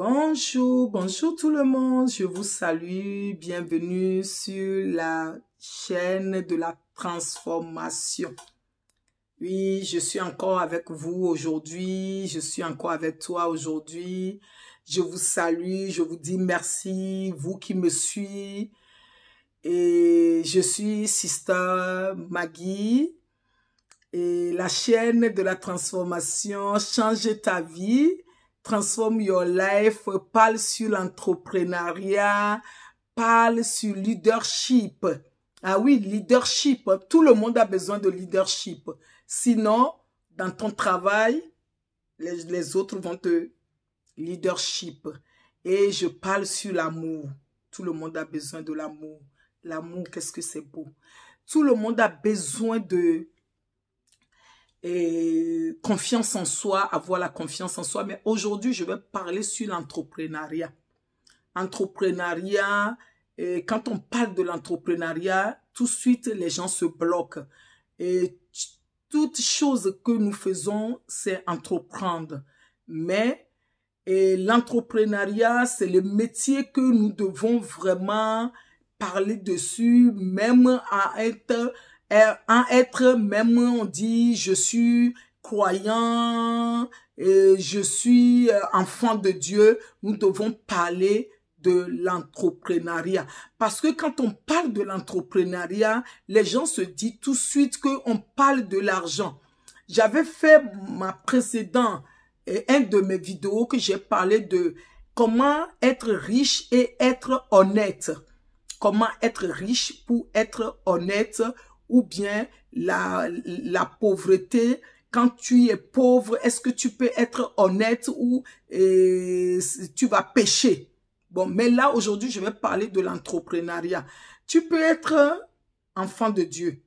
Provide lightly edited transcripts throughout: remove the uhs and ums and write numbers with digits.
Bonjour, bonjour tout le monde, je vous salue, bienvenue sur la chaîne de la transformation. Oui, je suis encore avec vous aujourd'hui, je suis encore avec toi aujourd'hui. Je vous salue, je vous dis merci, vous qui me suivez. Et je suis Sister Maggie et la chaîne de la transformation Change ta vie. Transform Your Life, parle sur l'entrepreneuriat, parle sur leadership. Ah oui, leadership. Tout le monde a besoin de leadership. Sinon, dans ton travail, les autres vont te leadership. Et je parle sur l'amour. Tout le monde a besoin de l'amour. L'amour, qu'est-ce que c'est beau. Tout le monde a besoin de confiance en soi, avoir la confiance en soi. Mais aujourd'hui, je vais parler sur l'entrepreneuriat. Entrepreneuriat, quand on parle de l'entrepreneuriat, tout de suite, les gens se bloquent. Et toute chose que nous faisons, c'est entreprendre. Mais l'entrepreneuriat, c'est le métier que nous devons vraiment parler dessus, même même on dit je suis croyant, je suis enfant de Dieu, nous devons parler de l'entrepreneuriat. Parce que quand on parle de l'entrepreneuriat, les gens se disent tout de suite qu'on parle de l'argent. J'avais fait un de mes vidéos que j'ai parlé de comment être riche et être honnête. Comment être riche pour être honnête, ou bien la pauvreté. Quand tu es pauvre, est-ce que tu peux être honnête ou tu vas pécher? Bon, mais là, aujourd'hui, je vais parler de l'entrepreneuriat. Tu peux être enfant de Dieu.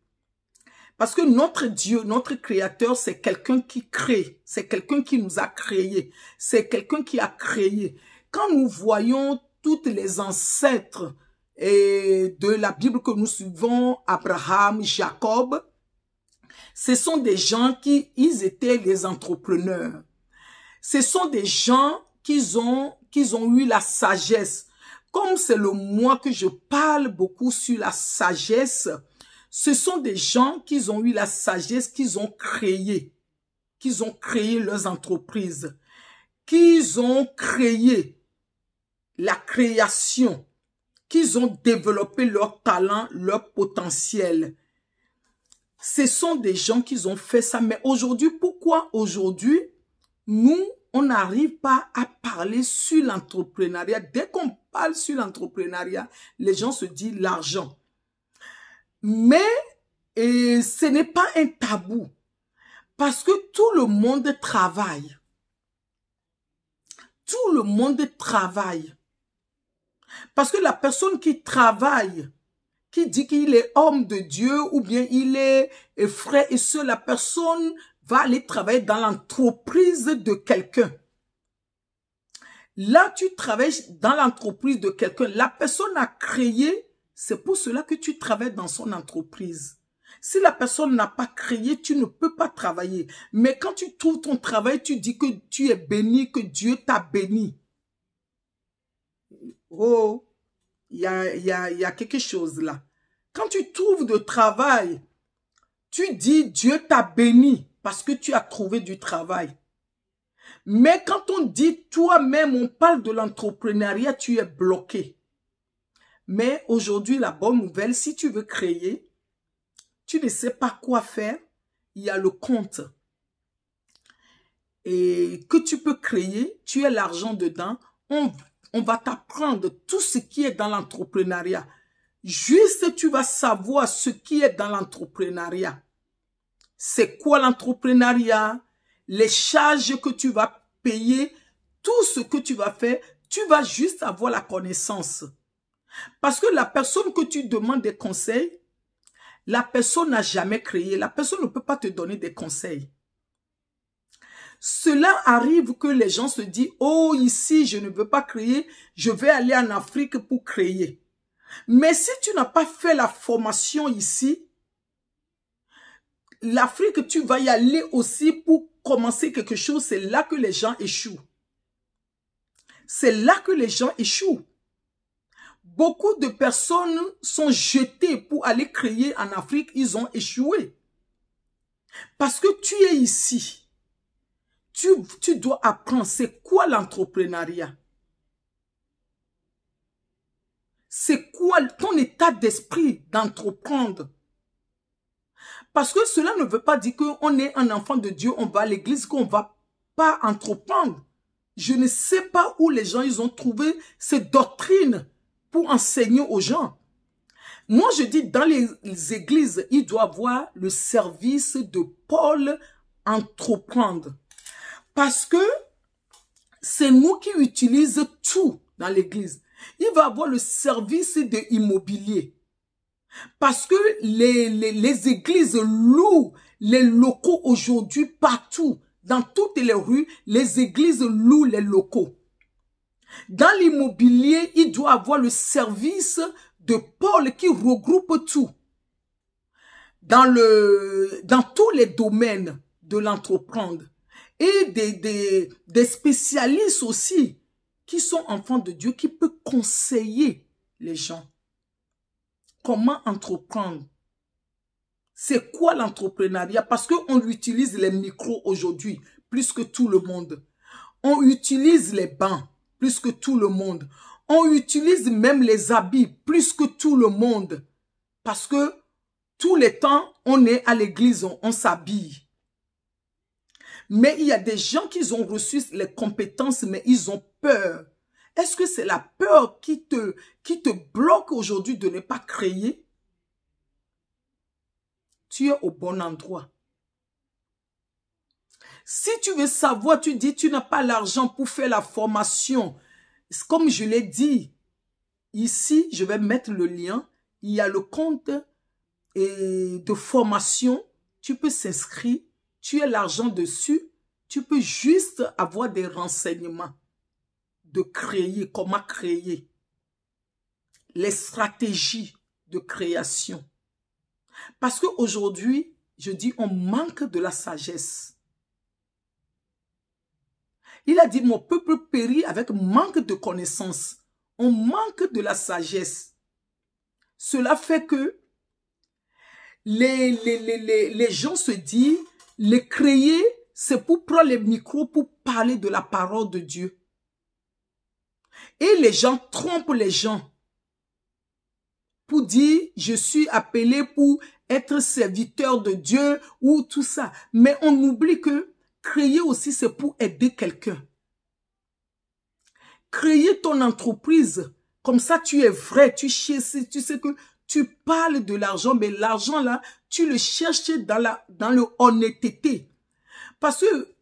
Parce que notre Dieu, notre Créateur, c'est quelqu'un qui crée. C'est quelqu'un qui nous a créés. C'est quelqu'un qui a créé. Quand nous voyons toutes les ancêtres de la Bible que nous suivons, Abraham, Jacob, ce sont des gens ils étaient des entrepreneurs. Ce sont des gens qui ont eu la sagesse. Comme c'est le mois que je parle beaucoup sur la sagesse, ce sont des gens qui ont eu la sagesse, qui ont créé leurs entreprises, qui ont créé la création, qu'ils ont développé leur talent, leur potentiel. Ce sont des gens qui ont fait ça. Mais aujourd'hui, pourquoi aujourd'hui, nous, on n'arrive pas à parler sur l'entrepreneuriat? Dès qu'on parle sur l'entrepreneuriat, les gens se disent l'argent. Mais ce n'est pas un tabou. Parce que tout le monde travaille. Tout le monde travaille. Parce que la personne qui travaille, qui dit qu'il est homme de Dieu ou bien il est frère et sœur, la personne va aller travailler dans l'entreprise de quelqu'un. Là, tu travailles dans l'entreprise de quelqu'un. La personne a créé, c'est pour cela que tu travailles dans son entreprise. Si la personne n'a pas créé, tu ne peux pas travailler. Mais quand tu trouves ton travail, tu dis que tu es béni, que Dieu t'a béni. Oh, il y a quelque chose là. Quand tu trouves de travail, tu dis Dieu t'a béni parce que tu as trouvé du travail. Mais quand on dit toi-même, on parle de l'entrepreneuriat, tu es bloqué. Mais aujourd'hui, la bonne nouvelle, si tu veux créer, tu ne sais pas quoi faire, il y a le compte. Et que tu peux créer, tu as l'argent dedans, on va t'apprendre tout ce qui est dans l'entrepreneuriat. Juste, tu vas savoir ce qui est dans l'entrepreneuriat. C'est quoi l'entrepreneuriat? Les charges que tu vas payer, tout ce que tu vas faire, tu vas juste avoir la connaissance. Parce que la personne que tu demandes des conseils, la personne n'a jamais créé. La personne ne peut pas te donner des conseils. Cela arrive que les gens se disent, oh, ici, je ne veux pas créer, je vais aller en Afrique pour créer. Mais si tu n'as pas fait la formation ici, l'Afrique, tu vas y aller aussi pour commencer quelque chose, c'est là que les gens échouent. c'est là que les gens échouent. Beaucoup de personnes sont jetées pour aller créer en Afrique, ils ont échoué. Parce que tu es ici. Tu dois apprendre c'est quoi l'entrepreneuriat. C'est quoi ton état d'esprit d'entreprendre. Parce que cela ne veut pas dire qu'on est un enfant de Dieu, on va à l'église, qu'on ne va pas entreprendre. Je ne sais pas où les gens ils ont trouvé cette doctrine pour enseigner aux gens. Moi, je dis, dans les églises, il doit y avoir le service de Paul entreprendre. Parce que c'est nous qui utilisons tout dans l'église. Il va y avoir le service de immobilier. Parce que les églises louent les locaux aujourd'hui partout. Dans toutes les rues, les églises louent les locaux. Dans l'immobilier, il doit avoir le service de Paul qui regroupe tout. Dans tous les domaines de l'entreprendre. Et des spécialistes aussi qui sont enfants de Dieu, qui peuvent conseiller les gens. Comment entreprendre? C'est quoi l'entrepreneuriat? Parce qu'on utilise les micros aujourd'hui, plus que tout le monde. On utilise les bancs, plus que tout le monde. On utilise même les habits, plus que tout le monde. Parce que tous les temps, on est à l'église, on s'habille. Mais il y a des gens qui ont reçu les compétences, mais ils ont peur. Est-ce que c'est la peur qui te bloque aujourd'hui de ne pas créer? Tu es au bon endroit. Si tu veux savoir, tu dis tu n'as pas l'argent pour faire la formation. Comme je l'ai dit, ici, je vais mettre le lien. Il y a le compte de formation. Tu peux s'inscrire. Tu as l'argent dessus. Tu peux juste avoir des renseignements de créer, comment créer. Les stratégies de création. Parce qu'aujourd'hui, je dis, on manque de la sagesse. Il a dit, mon peuple périt avec manque de connaissances. On manque de la sagesse. Cela fait que les gens se disent, les créer, c'est pour prendre les micros, pour parler de la parole de Dieu. Et les gens trompent les gens. Pour dire, je suis appelé pour être serviteur de Dieu ou tout ça. Mais on oublie que créer aussi, c'est pour aider quelqu'un. Créer ton entreprise, comme ça tu es vrai, tu sais que tu parles de l'argent, mais l'argent là, tu le cherches dans le honnêteté. Parce que,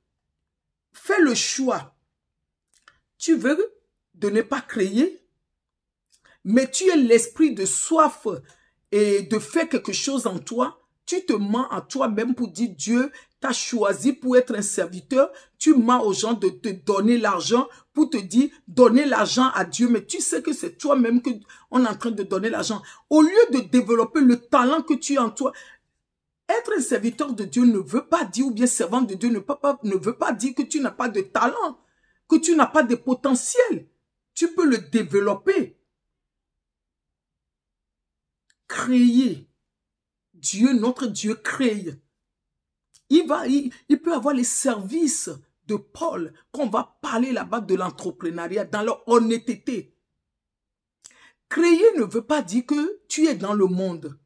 fais le choix. Tu veux de ne pas créer, mais tu as l'esprit de soif et de faire quelque chose en toi. Tu te mens à toi-même pour dire Dieu t'a choisi pour être un serviteur. Tu mens aux gens de te donner l'argent pour te dire donner l'argent à Dieu. Mais tu sais que c'est toi-même qu'on est en train de donner l'argent. Au lieu de développer le talent que tu as en toi, être un serviteur de Dieu ne veut pas dire, ou bien servant de Dieu ne veut pas dire que tu n'as pas de talent, que tu n'as pas de potentiel. Tu peux le développer. Créer. Dieu, notre Dieu, crée. Il peut avoir les services de Paul, qu'on va parler là-bas de l'entrepreneuriat, dans leur honnêteté. Créer ne veut pas dire que tu es dans le monde.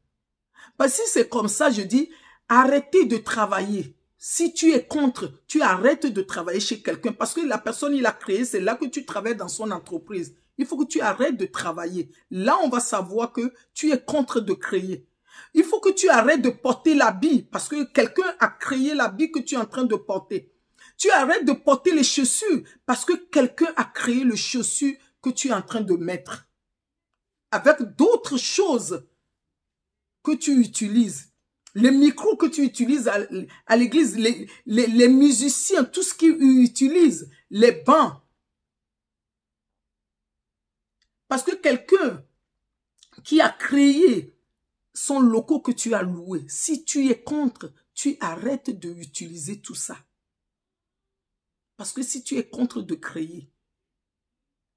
Parce que si c'est comme ça, je dis, arrêtez de travailler. Si tu es contre, tu arrêtes de travailler chez quelqu'un. Parce que la personne, il a créé, c'est là que tu travailles dans son entreprise. Il faut que tu arrêtes de travailler. Là, on va savoir que tu es contre de créer. Il faut que tu arrêtes de porter l'habit parce que quelqu'un a créé l'habit que tu es en train de porter. Tu arrêtes de porter les chaussures parce que quelqu'un a créé le chaussure que tu es en train de mettre. Avec d'autres choses que tu utilises. Les micros que tu utilises à l'église, les musiciens, tout ce qu'ils utilisent, les bancs. Parce que quelqu'un qui a créé son local que tu as loué, si tu es contre, tu arrêtes d'utiliser tout ça. Parce que si tu es contre de créer,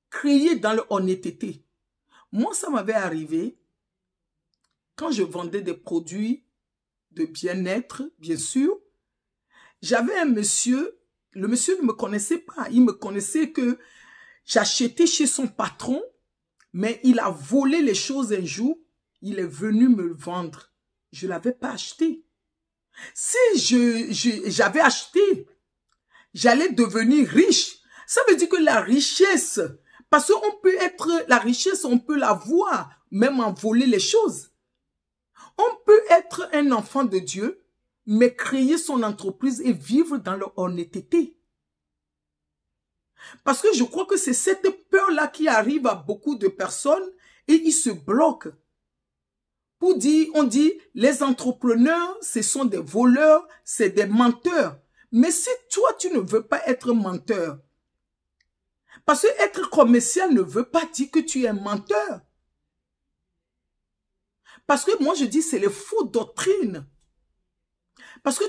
Créer dans l'honnêteté. Moi, ça m'avait arrivé quand je vendais des produits de bien-être, bien sûr. J'avais un monsieur, le monsieur ne me connaissait pas. Il me connaissait que j'achetais chez son patron, mais il a volé les choses un jour. Il est venu me le vendre. Je ne l'avais pas acheté. Si j'avais acheté, j'allais devenir riche. Ça veut dire que la richesse, parce qu'on peut être, la richesse, on peut la voir, même en voler les choses. On peut être un enfant de Dieu, mais créer son entreprise et vivre dans l'honnêteté. Parce que je crois que c'est cette peur-là qui arrive à beaucoup de personnes et ils se bloquent. Pour dire, on dit, les entrepreneurs, ce sont des voleurs, c'est des menteurs. Mais si toi, tu ne veux pas être menteur, parce que être commercial ne veut pas dire que tu es un menteur. Parce que moi, je dis, c'est les fausses doctrines. Parce que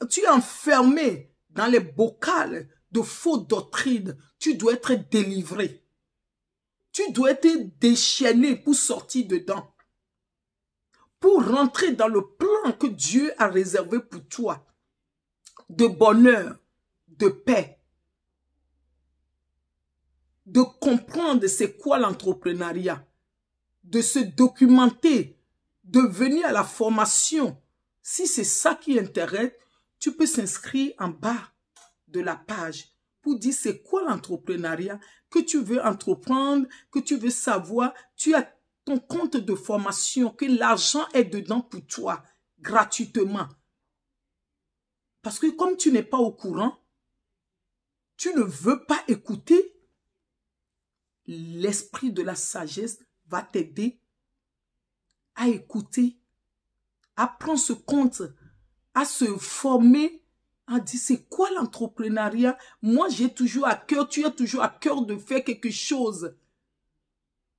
tu es enfermé dans les bocals de fausses doctrines. Tu dois être délivré. Tu dois être déchaîné pour sortir dedans. Pour rentrer dans le plan que Dieu a réservé pour toi. De bonheur, de paix. De comprendre c'est quoi l'entrepreneuriat. De se documenter. De venir à la formation. Si c'est ça qui intéresse, tu peux s'inscrire en bas de la page pour dire c'est quoi l'entrepreneuriat que tu veux entreprendre, que tu veux savoir. Tu as ton compte de formation, que l'argent est dedans pour toi, gratuitement. Parce que comme tu n'es pas au courant, tu ne veux pas écouter, l'esprit de la sagesse va t'aider à écouter, à prendre ce compte, à se former, à dire c'est quoi l'entrepreneuriat. Moi, j'ai toujours à cœur, tu as toujours à cœur de faire quelque chose.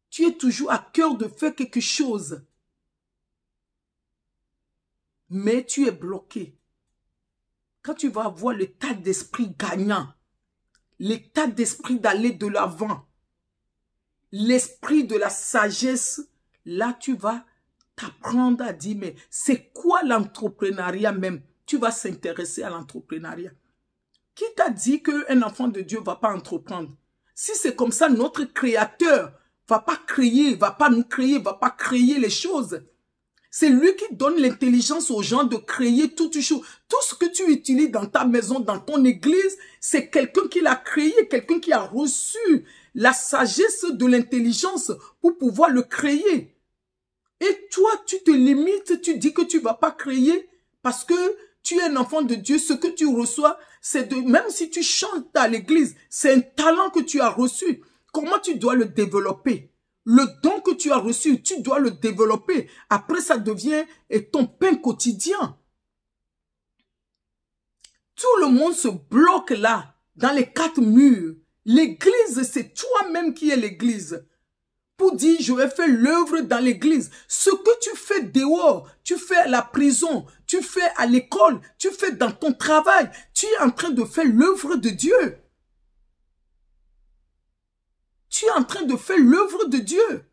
Tu es toujours à cœur de faire quelque chose. Mais tu es bloqué. Quand tu vas avoir l'état d'esprit gagnant, l'état d'esprit d'aller de l'avant, l'esprit de la sagesse, là tu vas t'apprendre à dire, mais c'est quoi l'entrepreneuriat même? Tu vas s'intéresser à l'entrepreneuriat. Qui t'a dit qu'un enfant de Dieu ne va pas entreprendre? Si c'est comme ça, notre Créateur va pas créer, va pas nous créer, va pas créer les choses. C'est lui qui donne l'intelligence aux gens de créer toutes choses. Tout ce que tu utilises dans ta maison, dans ton église, c'est quelqu'un qui l'a créé, quelqu'un qui a reçu la sagesse de l'intelligence pour pouvoir le créer. Et toi, tu te limites, tu dis que tu ne vas pas créer parce que tu es un enfant de Dieu. Ce que tu reçois, c'est de, même si tu chantes à l'église, c'est un talent que tu as reçu. Comment tu dois le développer? Le don que tu as reçu, tu dois le développer. Après, ça devient ton pain quotidien. Tout le monde se bloque là, dans les quatre murs. L'église, c'est toi-même qui es l'église. Pour dire, je vais faire l'œuvre dans l'église. Ce que tu fais dehors, tu fais à la prison, tu fais à l'école, tu fais dans ton travail. Tu es en train de faire l'œuvre de Dieu. Tu es en train de faire l'œuvre de Dieu.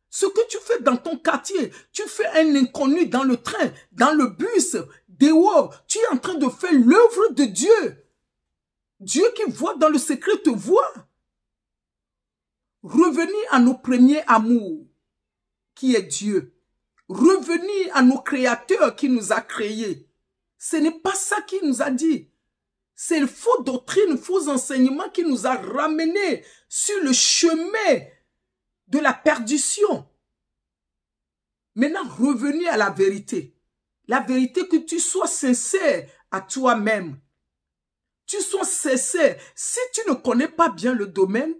Ce que tu fais dans ton quartier, tu fais un inconnu dans le train, dans le bus, dehors. Tu es en train de faire l'œuvre de Dieu. Dieu qui voit dans le secret te voit. Revenir à nos premiers amours, qui est Dieu. Revenir à nos créateurs qui nous a créés. Ce n'est pas ça qu'il nous a dit. C'est une fausse doctrine, faux enseignement qui nous a ramenés sur le chemin de la perdition. Maintenant, revenir à la vérité. La vérité, que tu sois sincère à toi-même. Tu sois sincère. Si tu ne connais pas bien le domaine,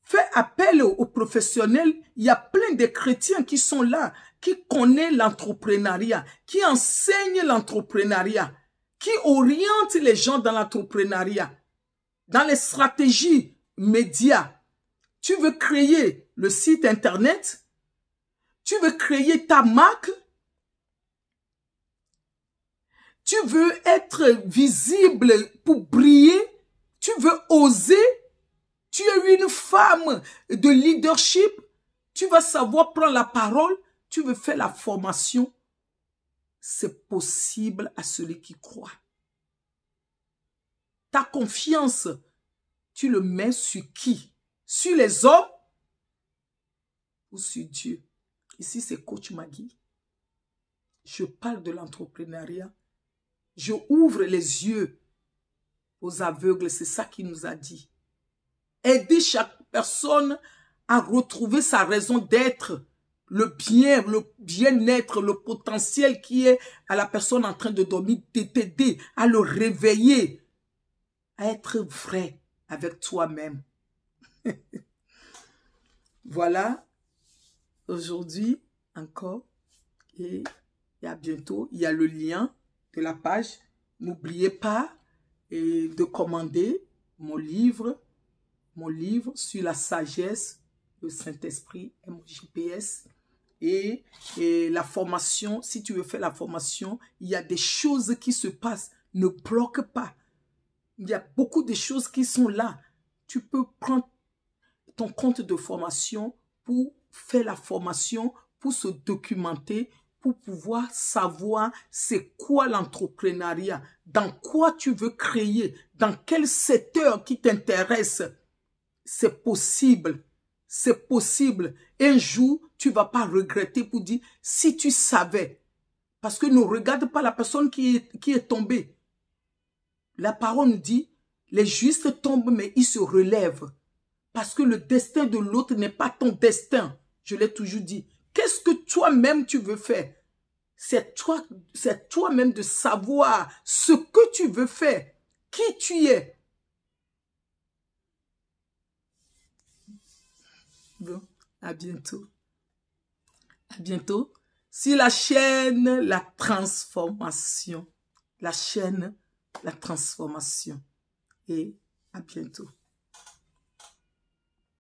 fais appel aux professionnels. Il y a plein de chrétiens qui sont là, qui connaissent l'entrepreneuriat, qui enseignent l'entrepreneuriat, qui orientent les gens dans l'entrepreneuriat, dans les stratégies médias. Tu veux créer le site internet, tu veux créer ta marque, tu veux être visible pour briller, tu veux oser, tu as eu une femme de leadership, tu vas savoir prendre la parole, tu veux faire la formation. C'est possible à celui qui croit. Ta confiance, tu le mets sur qui? Sur les hommes ou sur Dieu? Ici, c'est Coach Maggie. Je parle de l'entrepreneuriat. Je ouvre les yeux aux aveugles. C'est ça qu'il nous a dit. Aider chaque personne à retrouver sa raison d'être, le bien-être, le potentiel qui est à la personne en train de dormir, de t'aider à le réveiller, à être vrai avec toi-même. Voilà, aujourd'hui encore, et à bientôt. Il y a le lien de la page. N'oubliez pas de commander mon livre sur la sagesse, le Saint-Esprit, MJPS. Et la formation, si tu veux faire la formation, il y a des choses qui se passent. Ne bloque pas. Il y a beaucoup de choses qui sont là. Tu peux prendre ton compte de formation pour faire la formation, pour se documenter, pour pouvoir savoir c'est quoi l'entrepreneuriat, dans quoi tu veux créer, dans quel secteur qui t'intéresse. C'est possible. C'est possible. Un jour, tu ne vas pas regretter pour dire, si tu savais. Parce que ne regarde pas la personne qui est tombée. La parole nous dit, les justes tombent, mais ils se relèvent. Parce que le destin de l'autre n'est pas ton destin. Je l'ai toujours dit. Qu'est-ce que toi-même tu veux faire? C'est toi-même de savoir ce que tu veux faire. Qui tu es. Bon, à bientôt. À bientôt. Si la chaîne, la transformation. La chaîne, la transformation. Et à bientôt.